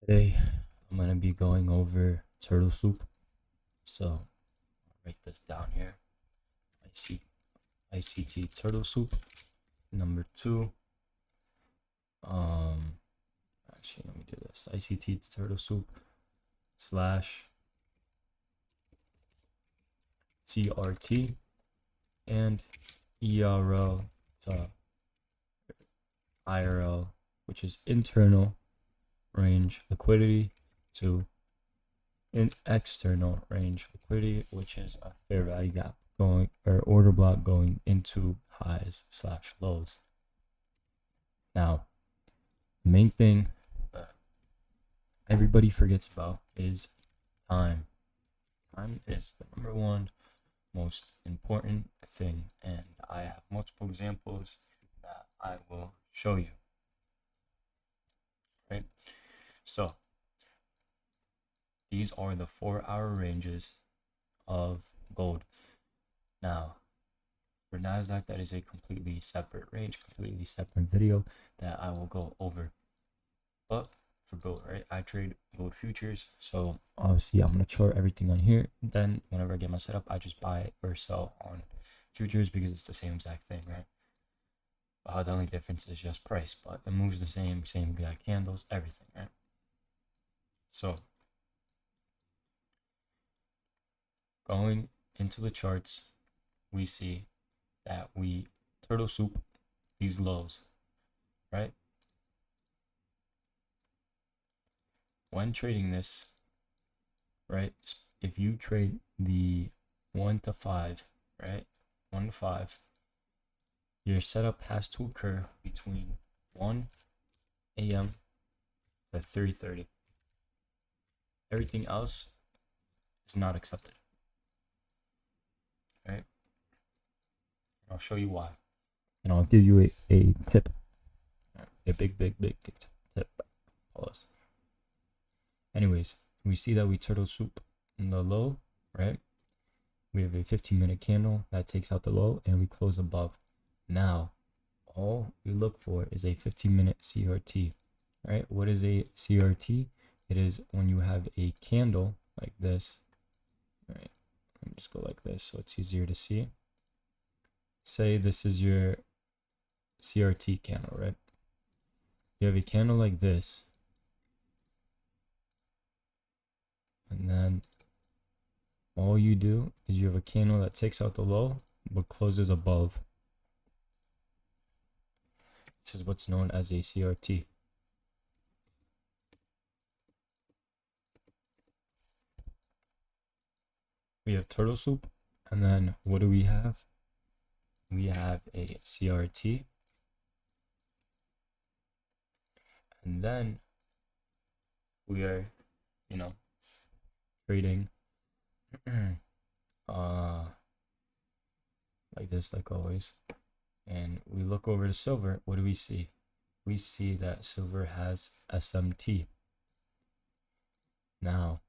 Today, I'm going to be going over turtle soup. So, I'll write this down here. ICT Turtle Soup. Number 2. Um, Actually, let me do this. ICT Turtle Soup slash CRT and ERL, IRL, which is internal range liquidity, to external range liquidity, which is a fair value gap going, or order block going into highs slash lows. Now, the main thing that everybody forgets about is time. Time is the number one most important thing, and I have multiple examples that I will show you. Right? So, these are the 4-hour ranges of gold. Now, for NASDAQ, that is a completely separate range, completely separate video that I will go over. But for gold, right, I trade gold futures, so obviously I'm going to chart everything on here. Then whenever I get my setup, I just buy or sell on futures because it's the same exact thing, right? The only difference is just price, but it moves the same exact candles, everything, right? So going into the charts, we see that we turtle soup these lows, right? When trading this, right, if you trade the 1 to 5, right, 1 to 5, your setup has to occur between 1 a.m. to 3:30. Everything else is not accepted, right? And I'll show you why, and I'll give you a tip, a big tip. Pause. Anyways, we see that we turtle soup in the low, right? We have a 15-minute candle that takes out the low, and we close above. Now, all we look for is a 15-minute CRT, right? What is a CRT? It is when you have a candle like this, right? Let me just go like this so it's easier to see. Say this is your CRT candle, right? You have a candle like this, and then all you do is you have a candle that takes out the low but closes above. This is what's known as a CRT. We have turtle soup, and then what do we have? We have a CRT, and then we are, trading like this, like always. And we look over to silver. What do we see? We see that silver has SMT. Now,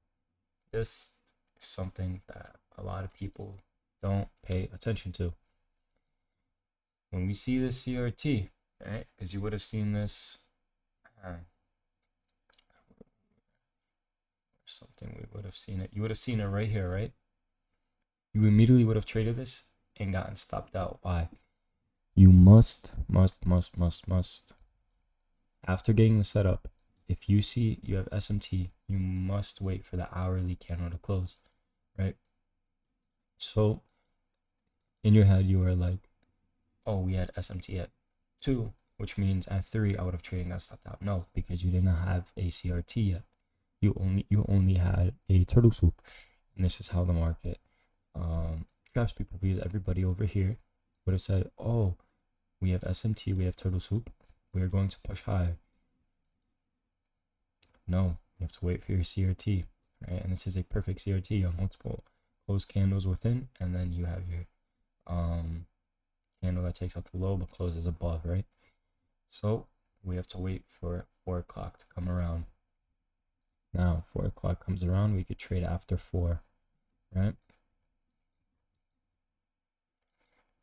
this is something that a lot of people don't pay attention to. When we see this CRT, right? Because you would have seen this. Something we would have seen it. You would have seen it right here, right? You immediately would have traded this and gotten stopped out. Why? You must. After getting the setup, if you see you have SMT, you must wait for the hourly candle to close, right? So in your head, you are like, oh, we had SMT at 2, which means at 3, I would have traded and got stopped out. No, because you didn't have a CRT yet. You only had a turtle soup, and this is how the market traps people, because everybody over here would have said, oh, we have SMT, we have turtle soup, we're going to push higher. No, you have to wait for your CRT, right? And this is a perfect CRT. You have multiple closed candles within, and then you have your candle that takes out the low but closes above, right? So we have to wait for 4 o'clock to come around. Now 4 o'clock comes around, we could trade after 4, right?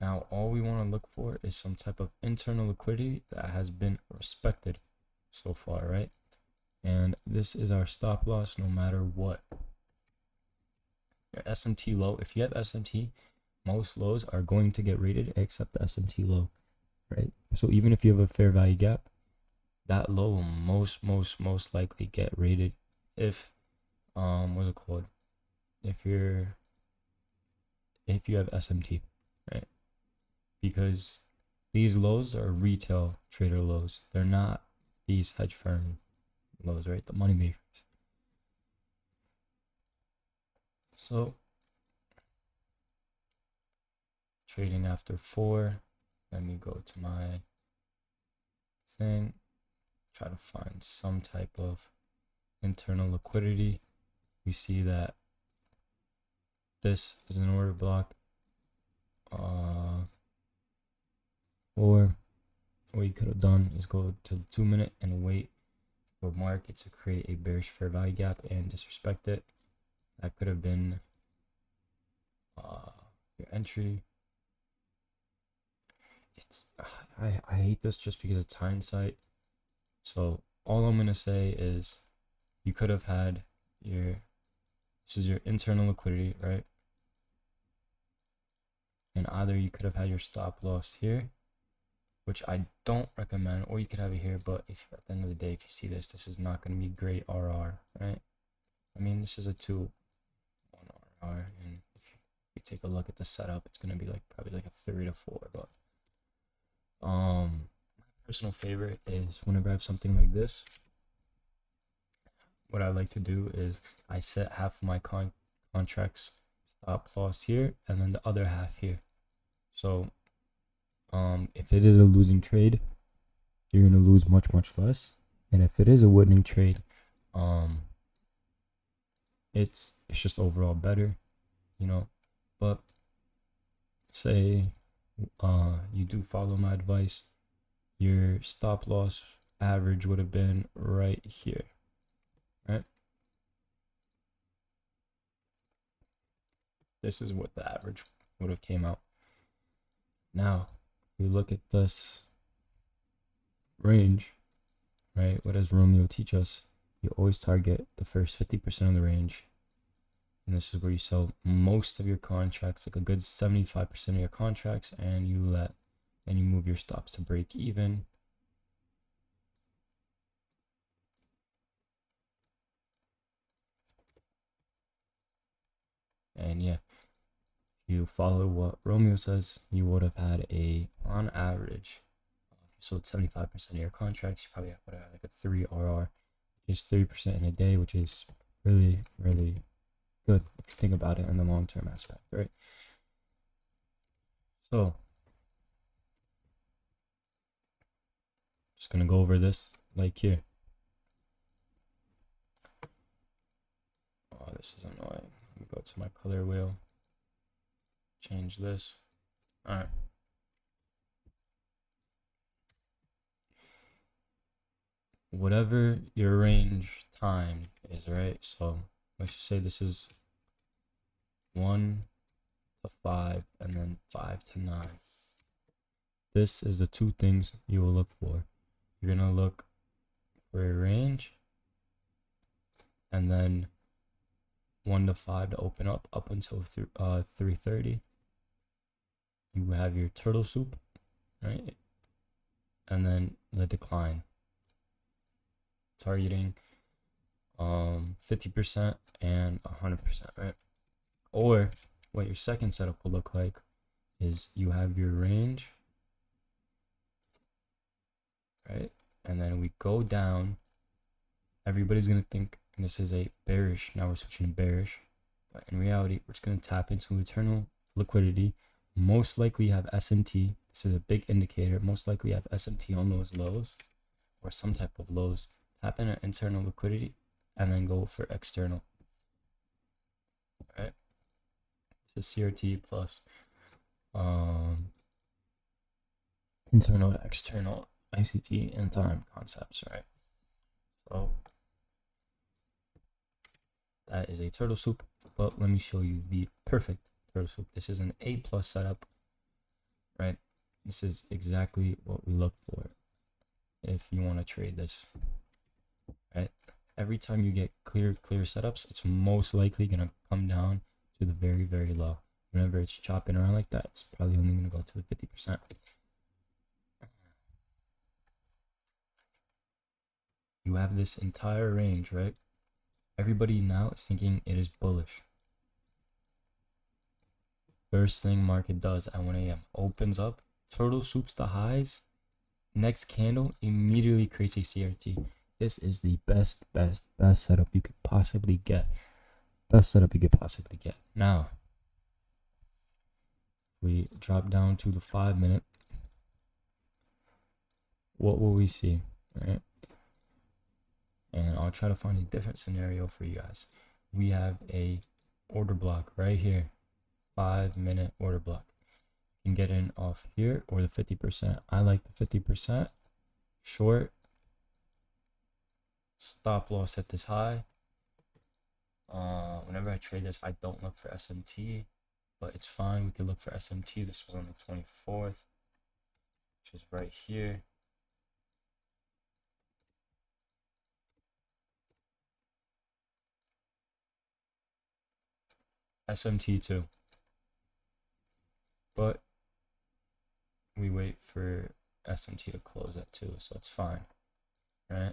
Now all we want to look for is some type of internal liquidity that has been respected so far, right? And this is our stop loss no matter what. Your SMT low, if you have SMT, most lows are going to get rated except the SMT low, right? So even if you have a fair value gap, that low will most likely get rated if what's it called? If you have SMT, right? Because these lows are retail trader lows. They're not these hedge firm lows, right? The money makers. So trading after 4. Let me go to my thing. Try to find some type of internal liquidity. We see that this is an order block. Or what you could have done is go to the 2 minute and wait for market to create a bearish fair value gap and disrespect it. That could have been your entry. I hate this just because it's hindsight. So all I'm gonna say is you could have had this is your internal liquidity, right? And either you could have had your stop loss here, which I don't recommend, or you could have it here. But if at the end of the day, if you see this, this is not going to be great RR, right? I mean, this is a 2-1 RR, and if you take a look at the setup, it's going to be like probably like a 3 to 4. But my personal favorite is whenever I have something like this, what I like to do is I set half of my contracts stop loss here, and then the other half here. So if it is a losing trade, you're going to lose much less. And if it is a winning trade, it's just overall better, you know. But say you do follow my advice, your stop loss average would have been right here, right? This is what the average would have came out. Now we look at this range, right? What does Romeo teach us? You always target the first 50% of the range, and this is where you sell most of your contracts, like a good 75% of your contracts, and you move your stops to break even. And yeah, you follow what Romeo says, you would have had on average, if you sold 75% of your contracts, you probably would have had like a 3 RR, which is 3% in a day, which is really good if you think about it in the long-term aspect, right? So just gonna go over this like here. Oh, this is annoying. Let me go to my color wheel, change this. All right. Whatever your range time is, right? So let's just say this is 1 to 5 and then 5 to 9. This is the 2 things you will look for. You're gonna look for a range, and then 1 to 5 to open up until 3:30. You have your turtle soup, right? And then the decline, targeting 50% and 100%, right? Or what your second setup will look like is you have your range, right? And then we go down. Everybody's gonna think this is a bearish. Now we're switching to bearish, but in reality, we're just gonna tap into eternal liquidity. Most likely have SMT. This is a big indicator. Most likely have SMT on those lows or some type of lows. Tap in internal liquidity and then go for external. Right? This is CRT plus internal to external ICT and time concepts, right? So that is a turtle soup, but let me show you the perfect turtle soup. This is an A+ setup, right? This is exactly what we look for if you want to trade this, right? every time you get clear setups, it's most likely gonna come down to the very low. Whenever it's chopping around like that, it's probably only gonna go to the 50%. You have this entire range, right? Everybody now is thinking it is bullish. First thing market does at 1 a.m. opens up, turtle soups the highs. Next candle immediately creates a CRT. This is the best setup you could possibly get. Best setup you could possibly get. Now, we drop down to the 5-minute. What will we see? All right. And I'll try to find a different scenario for you guys. We have a order block right here. 5-minute order block. You can get in off here or the 50%. I like the 50%. Short. Stop loss at this high. Whenever I trade this, I don't look for SMT, but it's fine. We could look for SMT. This was on the 24th, which is right here. SMT too. But we wait for SMT to close at 2, so it's fine, right?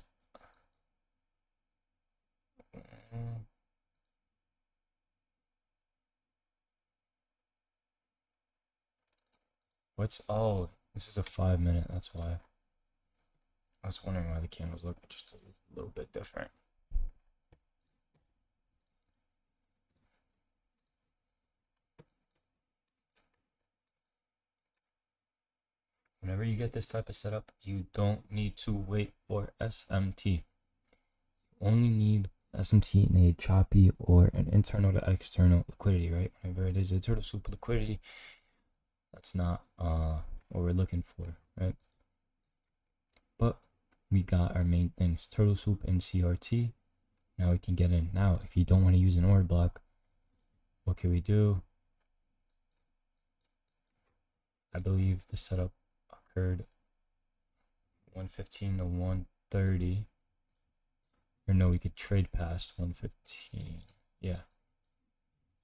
Oh, this is a 5-minute, that's why. I was wondering why the candles look just a little bit different. Whenever you get this type of setup, you don't need to wait for SMT. You only need SMT in a choppy or an internal to external liquidity, right? Whenever it is a turtle soup liquidity, that's not what we're looking for, right? But we got our main things, turtle soup and CRT. Now we can get in. Now, if you don't want to use an order block, what can we do? I believe the setup occurred 115 to 130. Or no, we could trade past 115. Yeah.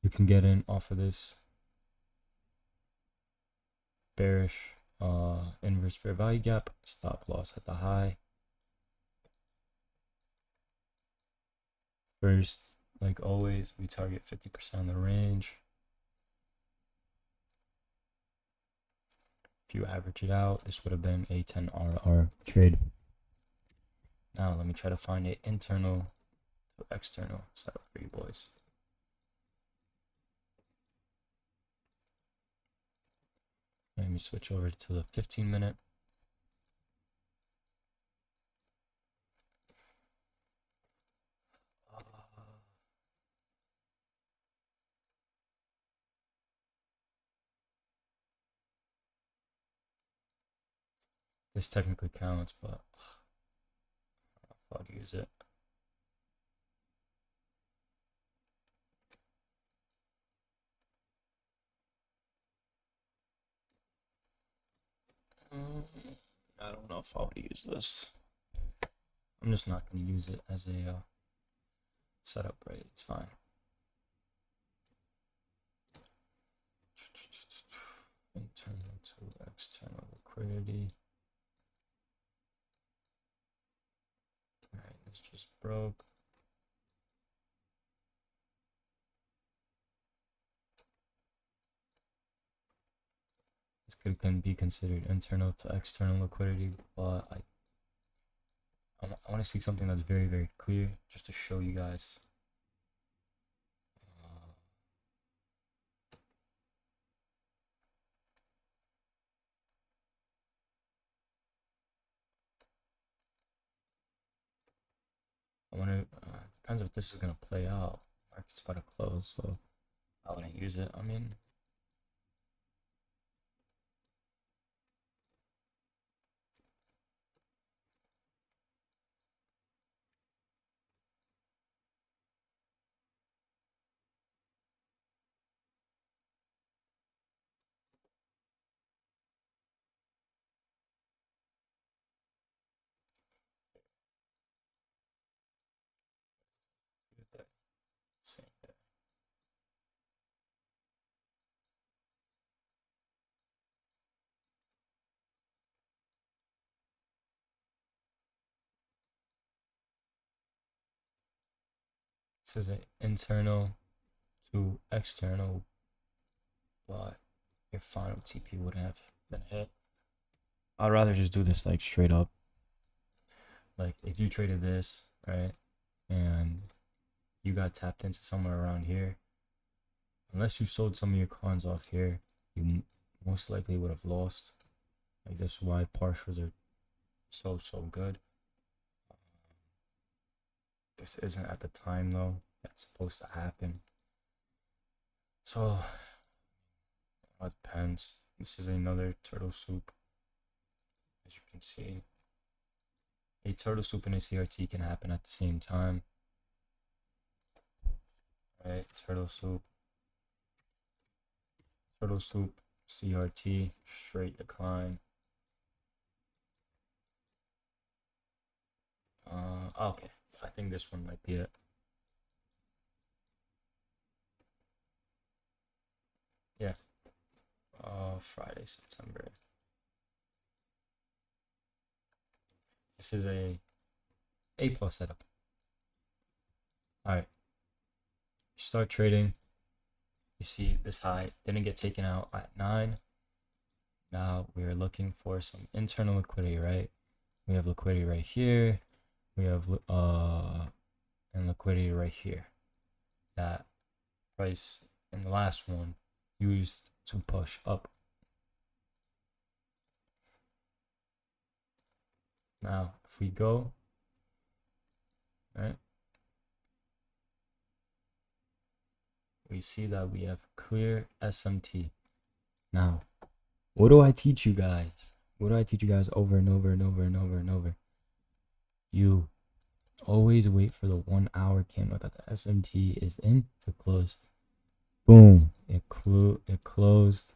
You can get in off of this bearish inverse fair value gap, stop loss at the high. First, like always, we target 50% of the range. If you average it out, this would have been a 10 RR trade. Now let me try to find an internal to external setup for you boys. Let me switch over to the 15-minute. This technically counts, but I don't know if I'll use it. I don't know if I would use this. I'm just not going to use it as a setup, right? It's fine. Internal to external liquidity. Alright, this just broke. This can be considered internal to external liquidity, but I want to see something that's very clear just to show you guys. I want to, depends if this is going to play out. Market's about to close, so I wouldn't use it. I mean, This is an internal to external, but your final TP wouldn't have been hit. I'd rather just do this like straight up. Like if you traded this, right, and you got tapped into somewhere around here, unless you sold some of your cons off here, you most likely would have lost. Like this is why partials are so good. This isn't at the time though that's supposed to happen. So it depends. This is another turtle soup. As you can see, a turtle soup and a CRT can happen at the same time. Right, turtle soup, CRT, straight decline. Okay, I think this one might be it. Yeah. Friday, September. This is A plus setup. All right. You start trading. You see this high didn't get taken out at 9. Now we are looking for some internal liquidity, right? We have liquidity right here. We have and liquidity right here. That price in the last one used to push up. Now, if we go, right, we see that we have clear SMT. Now, what do I teach you guys? What do I teach you guys over and over and over and over and over? You always wait for the 1 hour candle that the SMT is in to close. Boom, it closed,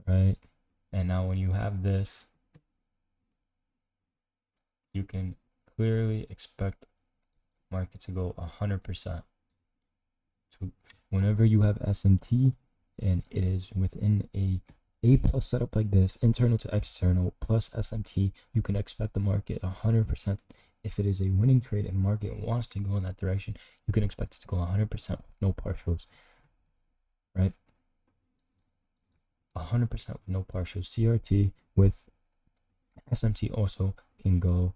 right? And now when you have this, you can clearly expect market to go 100%. So whenever you have SMT and it is within A plus setup like this, internal to external plus SMT, you can expect the market 100%. If it is a winning trade and market wants to go in that direction, you can expect it to go 100% with no partials, right? 100% with no partials. CRT with SMT also can go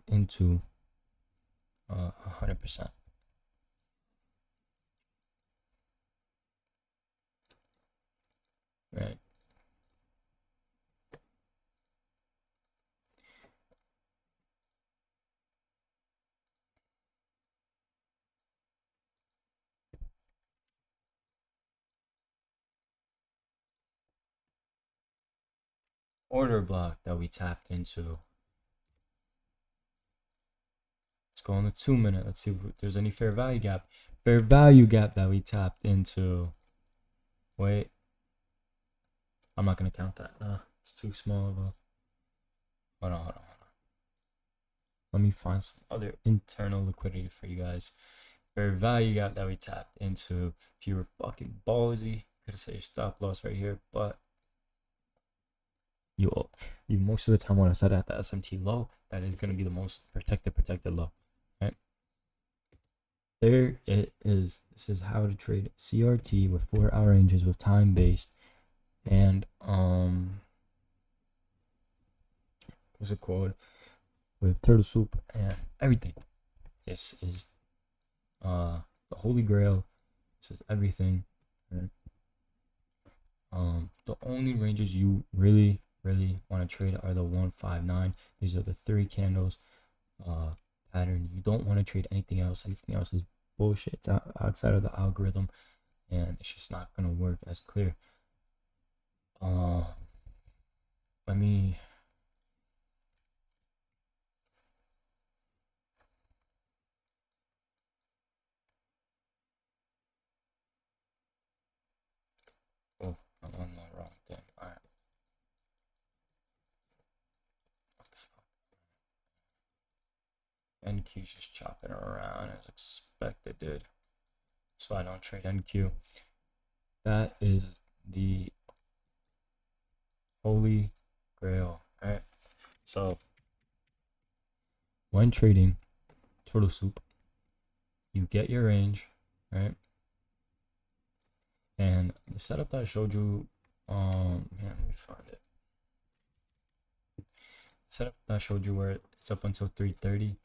into 100%. Right. Order block that we tapped into. Let's go on the 2 minute. Let's see if there's any fair value gap. Fair value gap that we tapped into. Wait. I'm not going to count that. It's too small of a... Hold on. Let me find some other internal liquidity for you guys. Fair value gap that we tapped into. If you were fucking ballsy, could have said your stop loss right here, but you most of the time want to set at the SMT low. That is going to be the most protected low, right? There it is. This is how to trade CRT with 4 hour ranges with time based and what's it called, with turtle soup and everything. This is the holy grail. This is everything, right? The only ranges you really want to trade are the 159. These are the 3 candles pattern. You don't want to trade anything else. Anything else is bullshit. It's outside of the algorithm and it's just not gonna work as clear. Let me I'm on the wrong thing. Alright. What the fuck? NQ's just chopping around as expected, dude. So I don't trade NQ. That is the holy grail. Alright. So when trading turtle soup, you get your range, right? And the setup that I showed you, yeah, let me find it. Setup that I showed you where it's up until 330,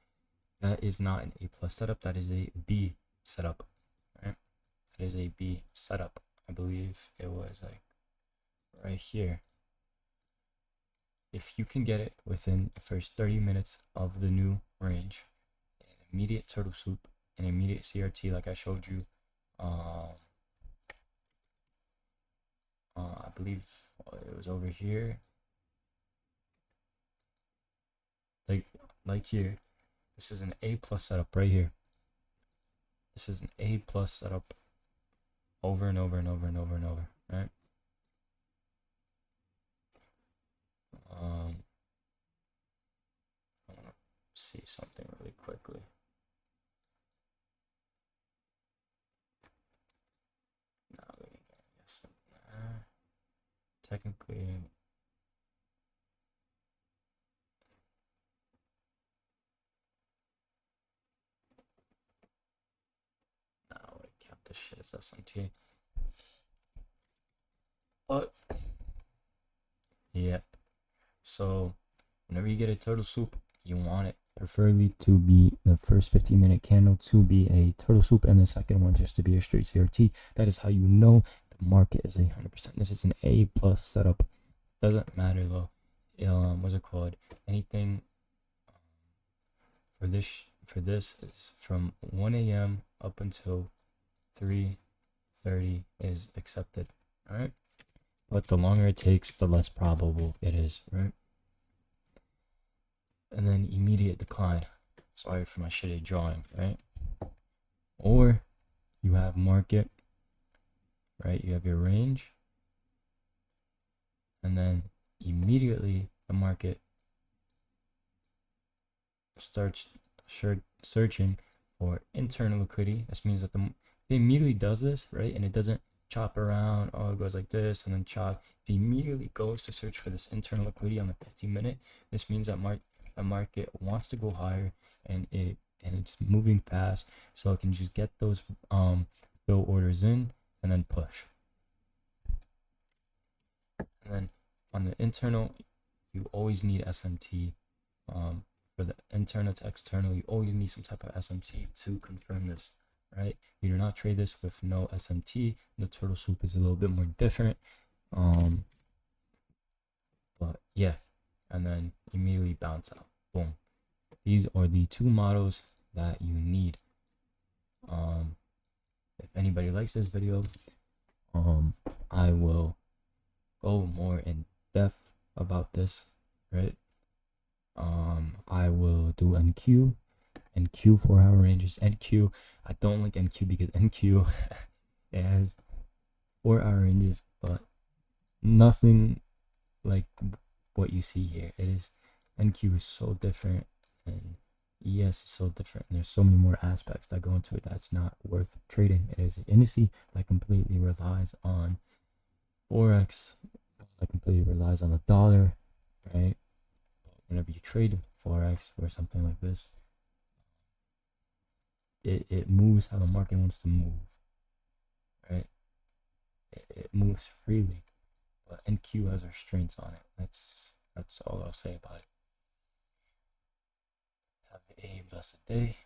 that is not an A plus setup. That is a B setup, right? That is a B setup. I believe it was like right here. If you can get it within the first 30 minutes of the new range, an immediate turtle soup, an immediate CRT like I showed you, I believe it was over here, like here. This is an A plus setup right here. This is an A plus setup over and over and over and over and over, right? I want to see something really quickly. No, we didn't get it. Yes, technically. No, we kept this shit as SMT. But yep. So whenever you get a turtle soup, you want it preferably to be the first 15-minute candle to be a turtle soup, and the second one just to be a straight CRT. That is how you know the market is 100%. This is an A plus setup. Doesn't matter though. What's it called? Anything for this is from 1 a.m. up until 3:30 is accepted. All right. But the longer it takes, the less probable it is, right? And then immediate decline. Sorry for my shitty drawing, right? Or you have market, right? You have your range, and then immediately the market starts searching for internal liquidity. This means that it immediately does this, right? And it doesn't chop around. Oh, it goes like this and then chop. It immediately goes to search for this internal liquidity on the 15-minute. This means that a market wants to go higher, and it's moving fast, so it can just get those fill orders in and then push. And then on the internal, you always need SMT. For the internal to external, you always need some type of SMT to confirm this, right? You do not trade this with no SMT. The turtle soup is a little bit more different. But yeah, and then immediately bounce out. Boom. These are the two models that you need. If anybody likes this video, I will go more in depth about this, right? I will do NQ 4-hour ranges. NQ, I don't like NQ because NQ it has 4-hour ranges, but nothing like what you see here. NQ is so different, and ES is so different, and there's so many more aspects that go into it that's not worth trading. It is an industry that completely relies on Forex, that completely relies on the dollar, right? Whenever you trade Forex or something like this, it moves how the market wants to move, right? It moves freely, but NQ has restraints on it. That's all I'll say about it. Have a blessed day.